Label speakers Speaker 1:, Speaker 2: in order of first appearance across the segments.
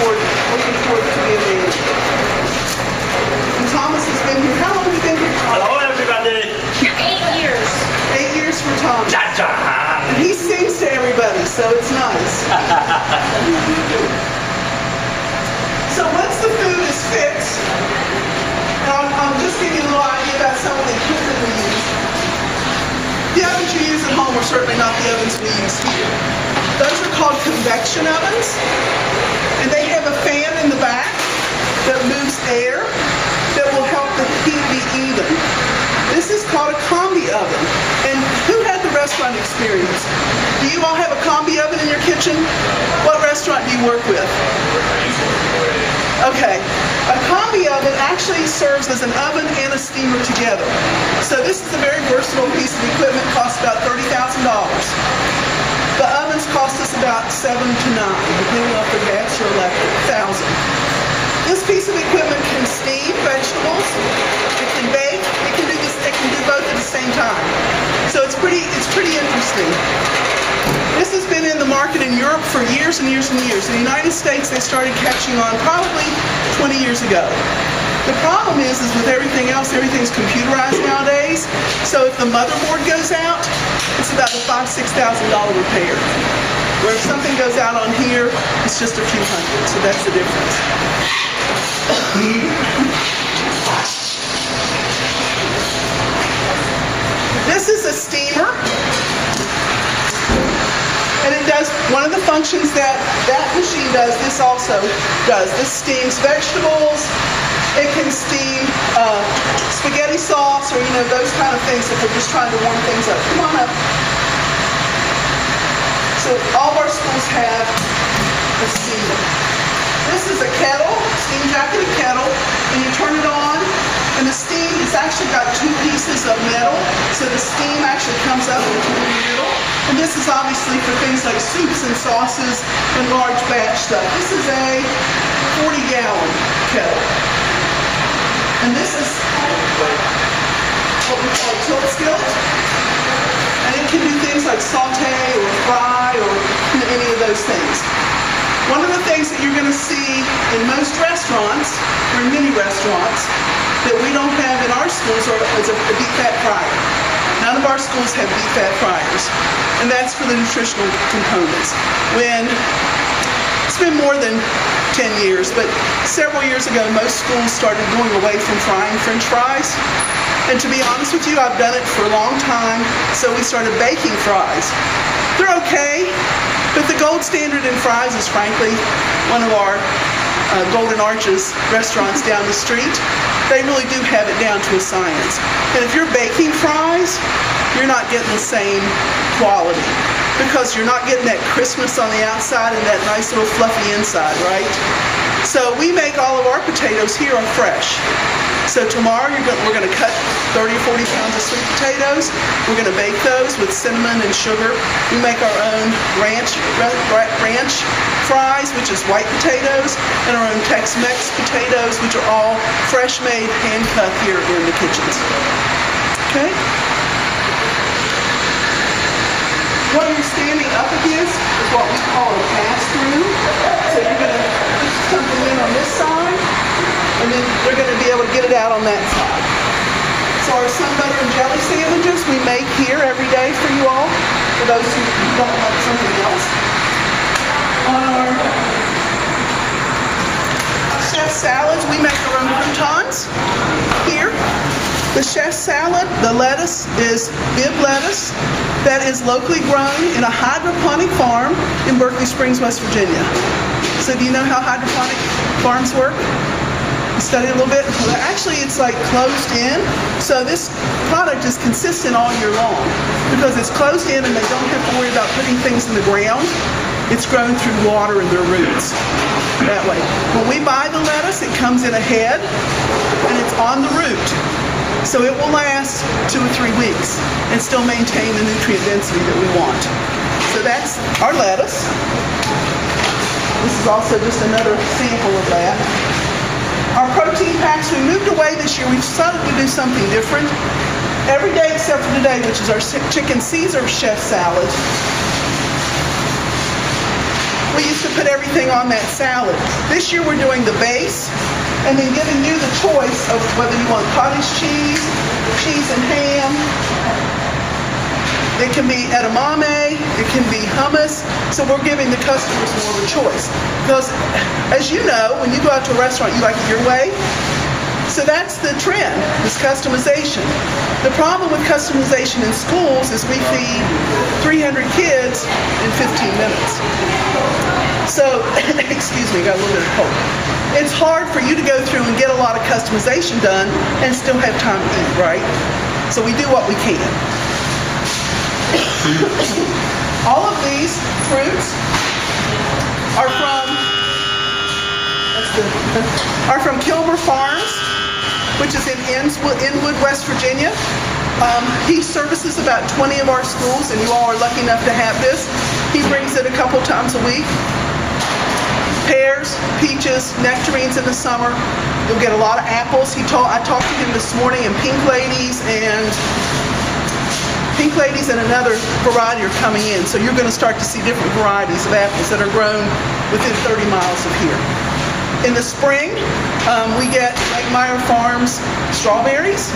Speaker 1: looking forward to being married. And Thomas has been here. How long have you been here, Thomas?
Speaker 2: Hello, everybody.
Speaker 3: 8 years.
Speaker 1: 8 years for Thomas.
Speaker 2: Cha-cha.
Speaker 1: And he sings to everybody, so it's nice. So once the food is fixed, I'll just give you a little idea about some of the equipment we use. The ovens you use at home are certainly not the ovens we use here. Those are called convection ovens, and they have a fan in the back that moves air that will help the heat be even. This is called a combi oven. And who had the restaurant experience? Do you all have a combi oven in your kitchen? What restaurant do you work with? Okay. A combi oven actually serves as an oven and a steamer together. So this is a very versatile piece of equipment. Costs about $30,000. The ovens cost us about $7 to $9, depending on if they're gas or electric, $1,000. This piece of equipment can steam vegetables, it can bake, it can do this, it can do both at the same time. So it's pretty interesting. This has been in the market in Europe for years and years and years. In the United States, they started catching on probably 20 years ago. The problem is with everything else, everything's computerized nowadays. So if the motherboard goes out, it's about a $5,000 to $6,000 repair. Where if something goes out on here, it's just a few hundred. So that's the difference. This is a steamer. And it does one of the functions that machine does, this also does. This steams vegetables. It can steam spaghetti sauce or, those kind of things if we're just trying to warm things up. Come on up. So all of our schools have a steamer. This is a kettle, steam jacketed kettle, and you turn it on, and the steam has actually got two pieces of metal, so the steam actually comes up into the middle. And this is obviously for things like soups and sauces and large batch stuff. This is a 40-gallon kettle. And this is what we call a tilt skillet. And it can do things like saute or fry or any of those things. One of the things that you're going to see in most restaurants, or in many restaurants, that we don't have in our schools is a deep fat fryer. None of our schools have deep fat fryers. And that's for the nutritional components. It's been more than 10 years, but several years ago, most schools started going away from frying French fries. And to be honest with you, I've done it for a long time, so we started baking fries. They're okay, but the gold standard in fries is frankly one of our Golden Arches restaurants down the street. They really do have it down to a science. And if you're baking fries, you're not getting the same quality because you're not getting that crispness on the outside and that nice little fluffy inside, right? So we make all of our potatoes here are fresh. So tomorrow we're going to cut 30 or 40 pounds of sweet potatoes. We're going to bake those with cinnamon and sugar. We make our own ranch fries, which is white potatoes, and our own Tex-Mex potatoes, which are all fresh made, hand cut here in the kitchens. Okay? What you're standing up against is what we call a pass-through. So you're going to put something in on this side, and then they're going to be able to get it out on that side. So our sun butter and jelly sandwiches we make here every day for you all, for those who don't like something else. On our chef salads, we make our own croutons here. The chef salad, the lettuce is bib lettuce that is locally grown in a hydroponic farm in Berkeley Springs, West Virginia. So do you know how hydroponic farms work? You studied a little bit? Well, actually, it's like closed in. So this product is consistent all year long because it's closed in and they don't have to worry about putting things in the ground. It's grown through water and their roots that way. When we buy the lettuce, it comes in a head and it's on the root. So it will last 2 or 3 weeks and still maintain the nutrient density that we want. So that's our lettuce. This is also just another sample of that. Our protein packs, we moved away this year. We decided to do something different. Every day except for today, which is our chicken Caesar chef salad. we used to put everything on that salad. This year we're doing the base and then giving you the choice of whether you want cottage cheese, cheese and ham. It can be edamame, it can be hummus. So we're giving the customers more of a choice. Because as you know, when you go out to a restaurant, you like it your way. So that's the trend, is customization. The problem with customization in schools is we feed 300 kids in 15 minutes. So, excuse me, got a little bit of cold. It's hard for you to go through and get a lot of customization done and still have time to eat, right? So we do what we can. All of these fruits are from Kilmer Farms, which is in Inwood, West Virginia. He services about 20 of our schools, and you all are lucky enough to have this. He brings it a couple times a week. Pears, peaches, nectarines in the summer. You'll get a lot of apples. I talked to him this morning, and pink ladies and another variety are coming in. So you're going to start to see different varieties of apples that are grown within 30 miles of here. In the spring, we get Meyer Farms strawberries.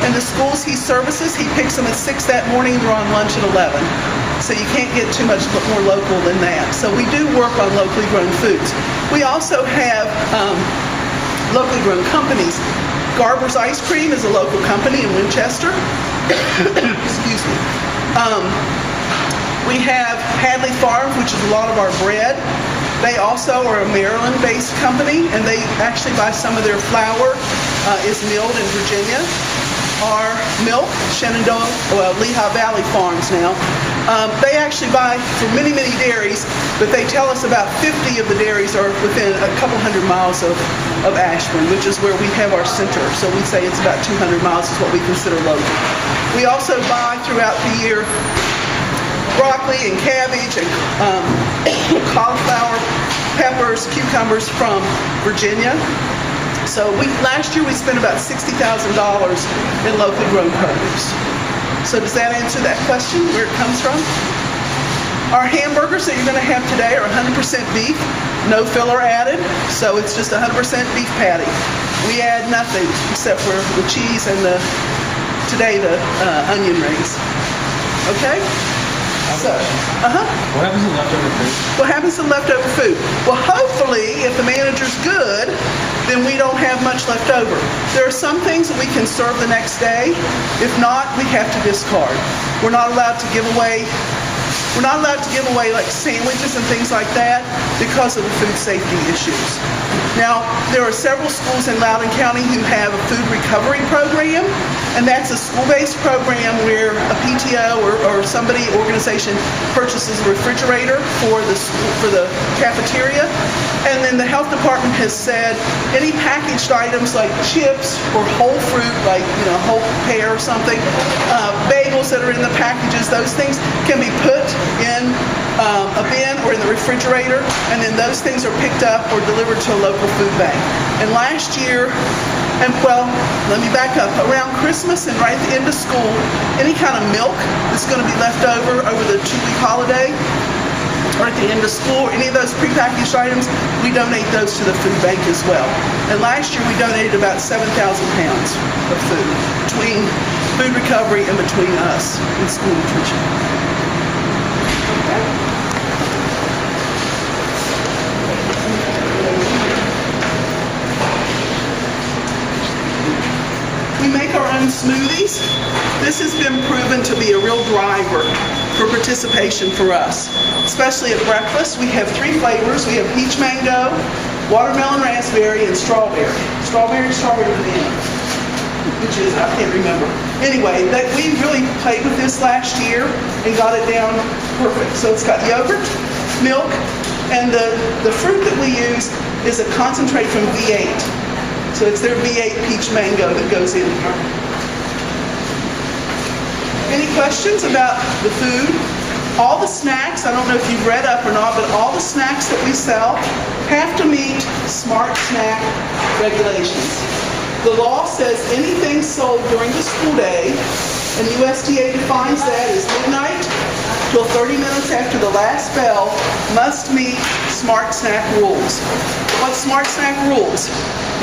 Speaker 1: And the schools he services, he picks them at 6 that morning, they're on lunch at 11. So you can't get too much more local than that. So we do work on locally grown foods. We also have locally grown companies. Garber's Ice Cream is a local company in Winchester. Excuse me. We have Hadley Farms, which is a lot of our bread. They also are a Maryland-based company, and they actually buy some of their flour is milled in Virginia. Our milk, Shenandoah, Lehigh Valley Farms now, they actually buy from many, many dairies, but they tell us about 50 of the dairies are within a couple hundred miles of Ashburn, which is where we have our center. So we say it's about 200 miles is what we consider local. We also buy throughout the year broccoli and cabbage and cauliflower, peppers, cucumbers from Virginia. So last year we spent about $60,000 in locally grown produce. So does that answer that question, where it comes from? Our hamburgers that you're going to have today are 100% beef, no filler added, so it's just 100% beef patty. We add nothing except for the cheese and the onion rings. Okay? So,
Speaker 2: What happens to leftover food?
Speaker 1: What happens to leftover food? Well, hopefully, if the manager's good, then we don't have much left over. There are some things that we can serve the next day. If not, we have to discard. We're not allowed to give away like sandwiches and things like that because of the food safety issues. Now, there are several schools in Loudoun County who have a food recovery program, and that's a school-based program where a PTO or organization purchases a refrigerator for the cafeteria, and then the health department has said any packaged items like chips or whole fruit, like whole pear or something, bagels that are in the packages, those things can be put in a bin or in the refrigerator, and then those things are picked up or delivered to a local food bank. And last year, let me back up. Around Christmas and right at the end of school, any kind of milk that's going to be left over the 2-week holiday, or at the end of school, any of those prepackaged items, we donate those to the food bank as well. And last year we donated about 7,000 pounds of food between food recovery and between us and school nutrition. We make our own smoothies. This has been proven to be a real driver for participation for us, especially at breakfast. We have 3 flavors. We have peach mango, watermelon raspberry, and strawberry. Strawberry banana, which is, I can't remember. Anyway, we really played with this last year and got it down perfect. So it's got yogurt, milk, and the fruit that we use is a concentrate from V8. So it's their V8 peach mango that goes in here. Any questions about the food? All the snacks, I don't know if you've read up or not, but all the snacks that we sell have to meet Smart Snack regulations. The law says anything sold during the school day, and USDA defines that as midnight, till 30 minutes after the last bell must meet Smart Snack rules. What Smart Snack rules?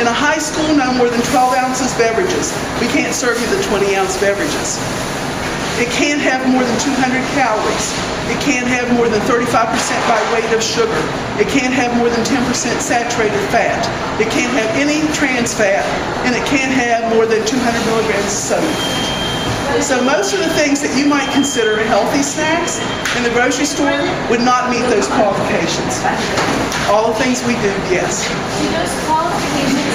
Speaker 1: In a high school, no more than 12 ounces beverages. We can't serve you the 20-ounce beverages. It can't have more than 200 calories. It can't have more than 35% by weight of sugar. It can't have more than 10% saturated fat. It can't have any trans fat, and it can't have more than 200 milligrams of sodium. So most of the things that you might consider healthy snacks in the grocery store would not meet those qualifications. All the things we do, yes.
Speaker 3: Do those qualifications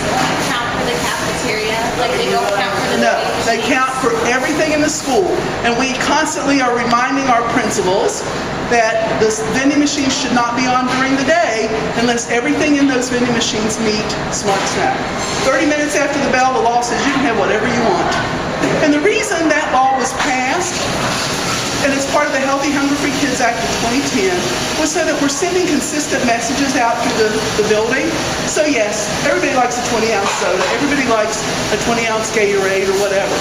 Speaker 3: count for the cafeteria? Like they don't count for the
Speaker 1: No,
Speaker 3: vending
Speaker 1: they
Speaker 3: machines?
Speaker 1: count for everything in the school. And we constantly are reminding our principals that the vending machines should not be on during the day unless everything in those vending machines meet Smart Snack. 30 minutes after the bell, the law says you can have whatever you want. And the reason that law was passed, and it's part of the Healthy Hunger Free Kids Act of 2010, was so that we're sending consistent messages out through the building. So yes, everybody likes a 20-ounce soda, everybody likes a 20-ounce Gatorade or whatever.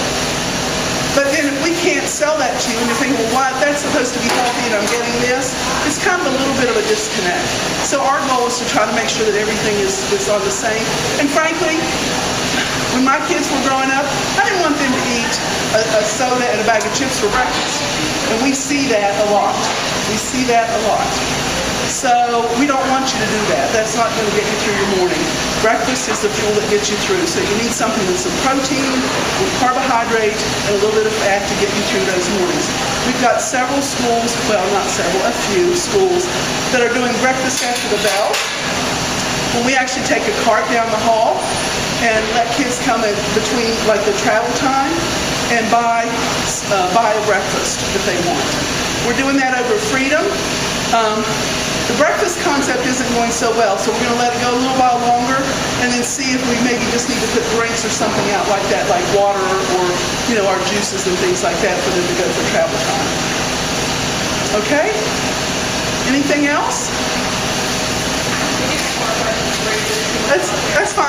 Speaker 1: But then if we can't sell that to you and you're thinking, well, why, that's supposed to be healthy and I'm getting this, it's kind of a little bit of a disconnect. So our goal is to try to make sure that everything is on the same. And frankly, when my kids were growing up, I didn't want them to eat a soda and a bag of chips for breakfast. And we see that a lot. We see that a lot. So we don't want you to do that. That's not going to get you through your morning. Breakfast is the fuel that gets you through. So you need something with some protein, with carbohydrate, and a little bit of fat to get you through those mornings. We've got several schools, well, not several, a few schools that are doing breakfast after the bell. When we actually take a cart down the hall and let kids come in between like the travel time and buy a breakfast if they want. We're doing that over Freedom. The breakfast concept isn't going so well, so we're going to let it go a little while longer and then see if we maybe just need to put drinks or something out like that, like water or, you know, our juices and things like that for them to go for travel time. Okay? Anything else? That's fine.